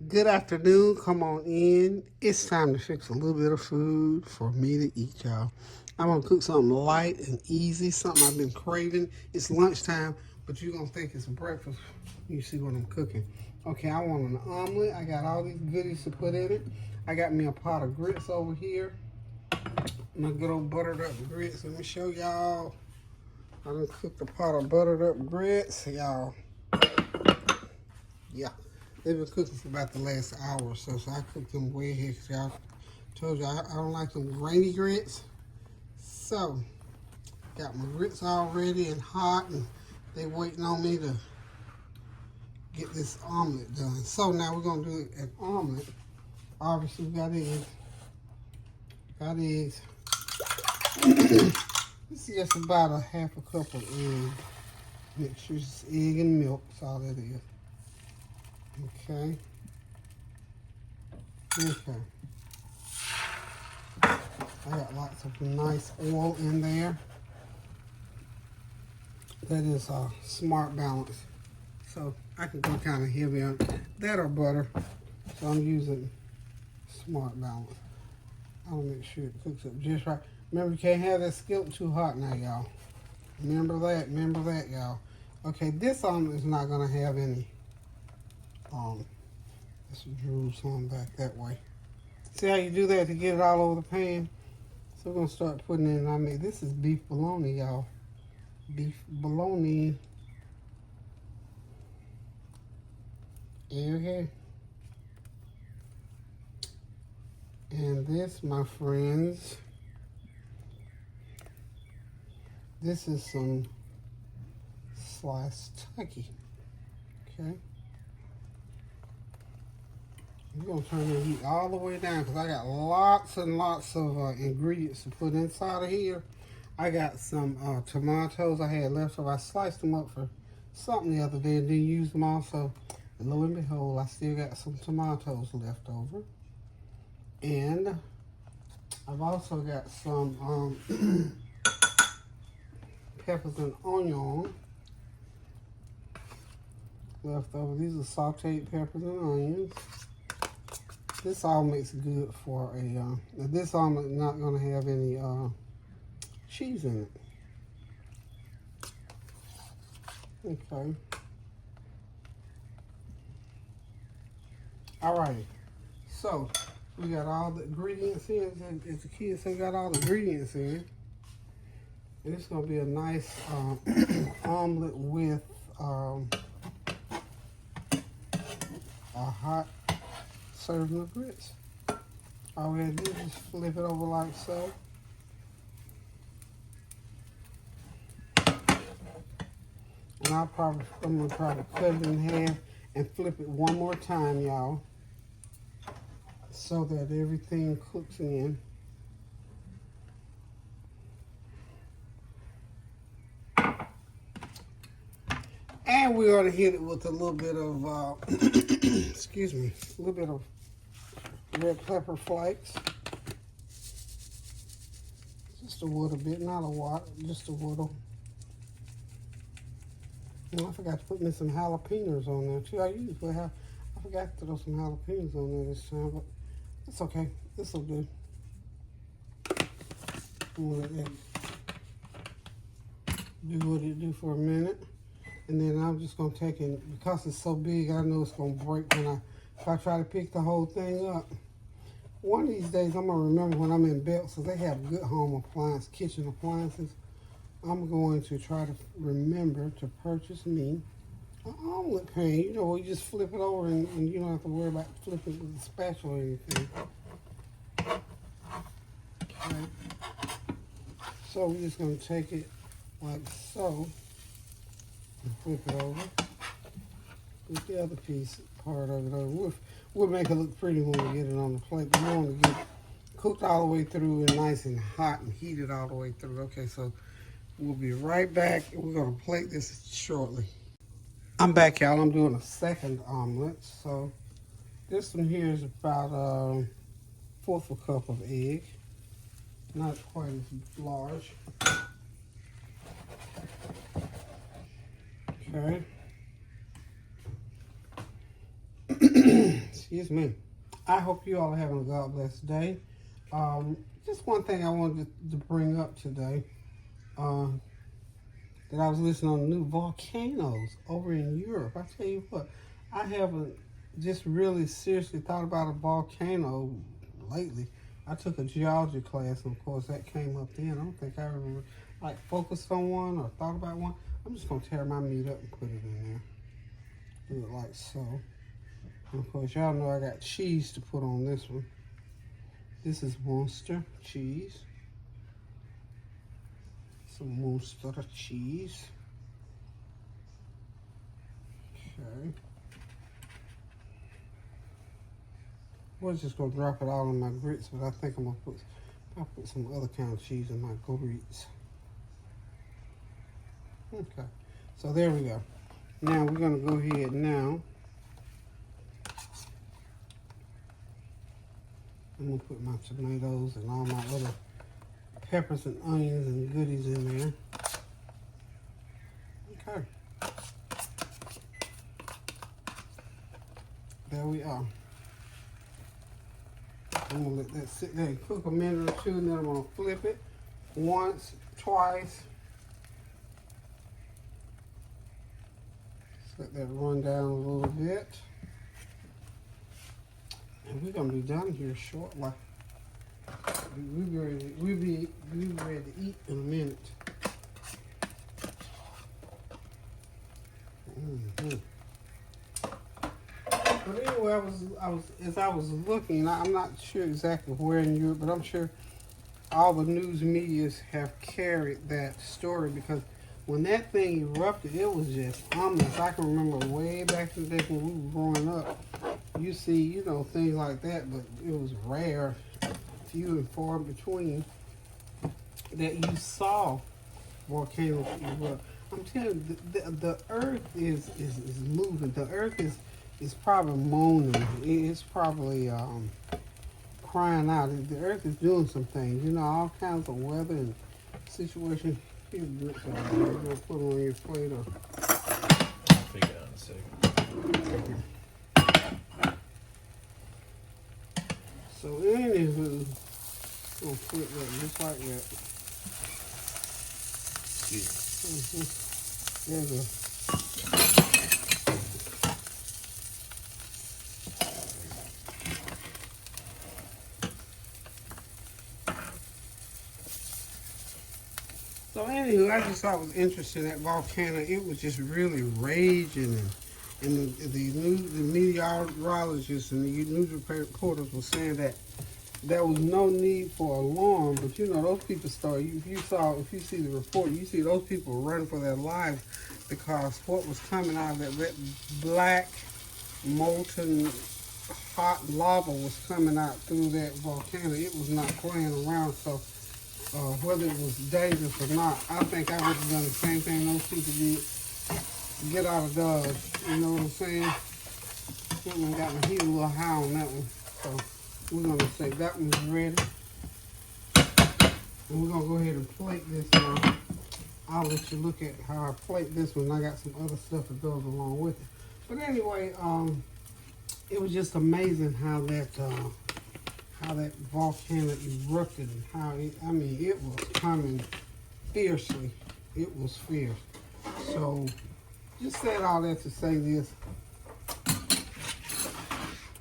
Good afternoon. Come on in. It's time to fix a little bit of food for me to eat, y'all. I'm going to cook something light and easy, something I've been craving. It's lunchtime, but you're going to think it's breakfast. You see what I'm cooking. Okay, I want an omelet. I got all these goodies to put in it. I got me a pot of grits over here. My good old buttered up grits. Let me show y'all. I done cooked a pot of buttered up grits, y'all. Yeah. They've been cooking for about the last hour or so, so I cooked them way ahead because y'all told you I don't like them grainy grits. So, got my grits all ready and hot, and they waiting on me to get this omelet done. So now we're going to do an omelet. Obviously, we got eggs. Got eggs. This is just about a half a cup of egg mixture. It's egg and milk, that's all that is. Okay. Okay. I got lots of nice oil in there. That is a smart balance. So I can go kind of heavy on that or butter. So I'm using smart balance. I'll make sure it cooks up just right. Remember, you can't have that skillet too hot now, y'all. Remember that, y'all. Okay, this omelet is not gonna have any let's drool some back that way. See how you do that to get it all over the pan? So we're gonna start putting in, this is beef bologna, y'all. Beef bologna. Okay. And this, my friends, this is some sliced turkey. Okay. I'm going to turn the heat all the way down because I got lots and lots of ingredients to put inside of here. I got some tomatoes I had left over. I sliced them up for something the other day and didn't use them all. So, lo and behold, I still got some tomatoes left over. And I've also got some peppers and onion left over. These are sauteed peppers and onions. This omelet's good for a, this omelet not going to have any cheese in it. Okay. Alright. So, we got all the ingredients in. As the kids say, got all the ingredients in. And it's going to be a nice omelet with a hot serving of grits. All we have to do is just flip it over like so. And I'm going to probably cut it in half and flip it one more time, y'all, so that everything cooks in. And we're going to hit it with a little bit of, excuse me, a little bit of red pepper flakes. Just a little bit, not a lot, just a little. And I forgot to put me some jalapenos on there too. I forgot to throw some jalapenos on there this time, but it's okay. This will do. We'll let that do what it do for a minute. And then I'm just going to take it, because it's so big, I know it's going to break if I try to pick the whole thing up. One of these days, I'm going to remember when I'm in Belts, so they have good home kitchen appliances. I'm going to try to remember to purchase me an omelet pan. You know, where you just flip it over and you don't have to worry about flipping it with a spatula or anything. Okay. So we're just going to take it like so. And flip it over with the other part of it over. We'll make it look pretty when we get it on the plate, but we want to get it cooked all the way through and nice and hot and heated all the way through. Okay, so we'll be right back. We're going to plate this shortly. I'm back, y'all. I'm doing a second omelet. So this one here is about a fourth of a cup of egg. Not quite as large. Okay. Excuse me. I hope you all are having a God bless day. Just one thing I wanted to bring up today. That I was listening on the new volcanoes over in Europe. I tell you what, I haven't just really seriously thought about a volcano lately. I took a geology class, and of course that came up then. I don't think I ever like focused on one or thought about one. I'm just gonna tear my meat up and put it in there. Do it like so. And of course y'all know I got cheese to put on this one. This is Monster cheese. Some Monster cheese. Okay. I was just gonna drop it all in my grits, but I think I'll put some other kind of cheese in my grits. Okay. So there we go. Now we're gonna go ahead now. I'm gonna put my tomatoes and all my other peppers and onions and goodies in there. Okay. There we are. I'm gonna let that sit there and cook a minute or two, and then I'm gonna flip it once, twice. Just let that run down a little bit. And we're gonna be done here shortly. We'll be ready to eat in a minute. But anyway, as I was looking, I'm not sure exactly where in Europe, but I'm sure all the news medias have carried that story, because when that thing erupted, it was just ominous. I can remember way back in the day when we were growing up, you see, things like that, but it was rare, few and far between, that you saw volcanoes erupt. I'm telling you, the earth is moving. The earth is probably moaning. It's probably crying out. The earth is doing some things. All kinds of weather and situations. Here's grits over there. You're going to put on your plate. Or I'll figure it out in a second. So anywho, gonna flip that just like that. There we go. So anywho, I just thought it was interesting, that volcano. It was just really raging, and the meteorologists and the news reporters were saying that there was no need for alarm, but those people started. If you see the report, you see those people running for their lives, because what was coming out of that black, molten, hot lava was coming out through that volcano. It was not playing around. So whether it was dangerous or not, I think I would have done the same thing those people did. Get out of Dodge, you know what I'm saying? Something got my heat a little high on that one. So we're going to say that one's ready. And we're going to go ahead and plate this now. I'll let you look at how I plate this one. I got some other stuff that goes along with it. But anyway, it was just amazing how that volcano erupted, and how it was coming fiercely. It was fierce. So just said all that to say this.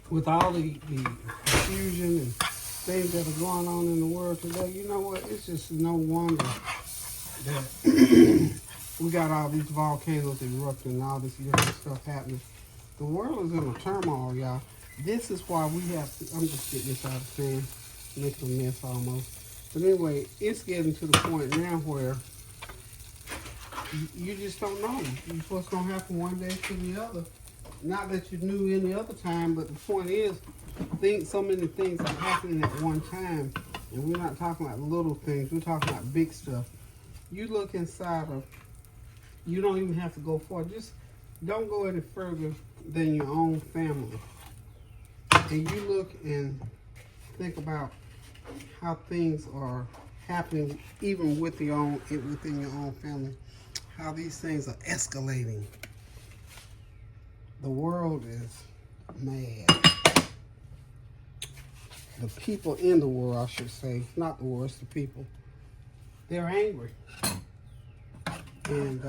With all the confusion and things that are going on in the world today, you know what? It's just no wonder that we got all these volcanoes erupting and all this different stuff happening. The world is in a turmoil, y'all. This is why we have to, I'm just getting this out of the pan, making a mess almost. But anyway, it's getting to the point now where you just don't know what's going to happen one day to the other. Not that you knew any other time, but the point is, so many things are happening at one time. And we're not talking about little things. We're talking about big stuff. You look inside of, you don't even have to go far. Just don't go any further than your own family. And you look and think about how things are happening even within your own family. How these things are escalating. The world is mad. the people in the world, I should say, not the world, it's the people, they're angry. And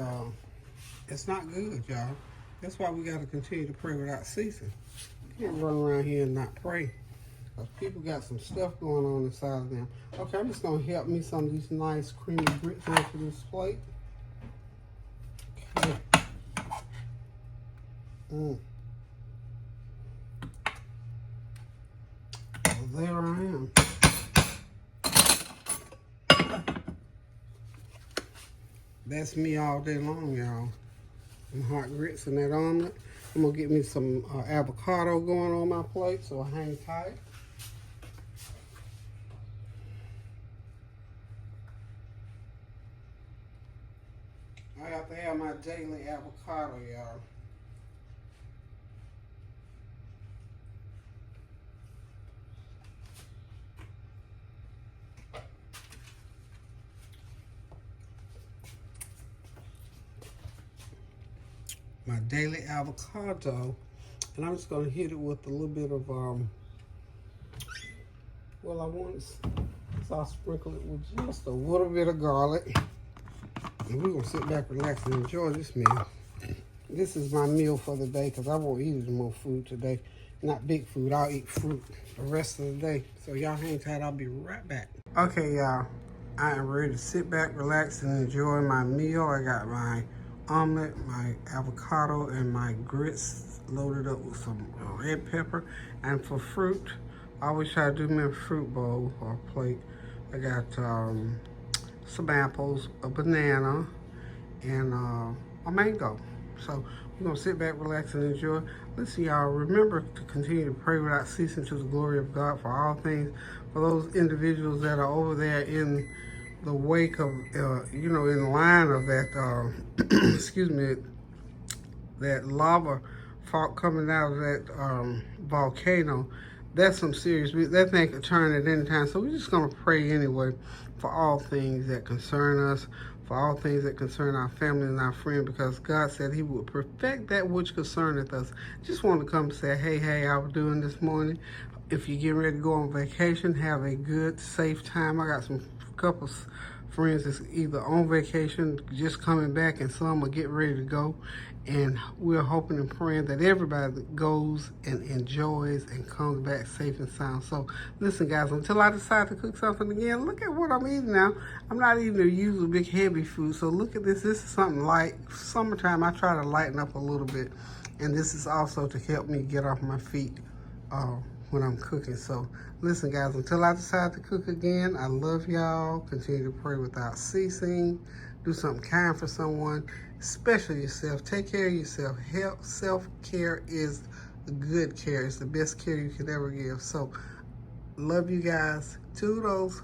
it's not good, y'all. That's why we got to continue to pray without ceasing. You can't run around here and not pray. Because people got some stuff going on inside of them. Okay, I'm just going to help me some of these nice creamy grits onto this plate. Okay. So there I am. That's me all day long, y'all. Some hot grits and that omelet. I'm going to get me some avocado going on my plate so I hang tight. I have to have my daily avocado, y'all. My daily avocado, and I'm just going to hit it with a little bit of, well, I want so I'll sprinkle it with just a little bit of garlic. And we're going to sit back, relax, and enjoy this meal. This is my meal for the day because I won't eat any more food today. Not big food. I'll eat fruit the rest of the day. So y'all hang tight. I'll be right back. Okay, y'all. I am ready to sit back, relax, and enjoy my meal. I got my omelet, my avocado, and my grits loaded up with some red pepper. And for fruit, I always try to do me a fruit bowl or plate. I got some apples, a banana, and a mango. So we're going to sit back, relax, and enjoy. Listen, y'all, remember to continue to pray without ceasing to the glory of God for all things. For those individuals that are over there in the wake of, you know, in line of that, excuse me, that lava coming out of that volcano, that's some serious, that thing could turn at any time. So we're just going to pray anyway for all things that concern us, for all things that concern our family and our friends, because God said he would perfect that which concerneth us. Just want to come and say, hey, how we doing this morning? If you're getting ready to go on vacation, have a good, safe time. I got some couples friends that's either on vacation, just coming back, and some are getting ready to go. And we're hoping and praying that everybody goes and enjoys and comes back safe and sound. So listen, guys, until I decide to cook something again, look at what I'm eating now. I'm not eating the usual big heavy food. So look at this. This is something light. Summertime, I try to lighten up a little bit. And this is also to help me get off my feet when I'm cooking. So listen, guys, until I decide to cook again, I love y'all. Continue to pray without ceasing. Do something kind for someone, especially yourself. Take care of yourself. Self-care is good care. It's the best care you can ever give. So love you guys. Toodles.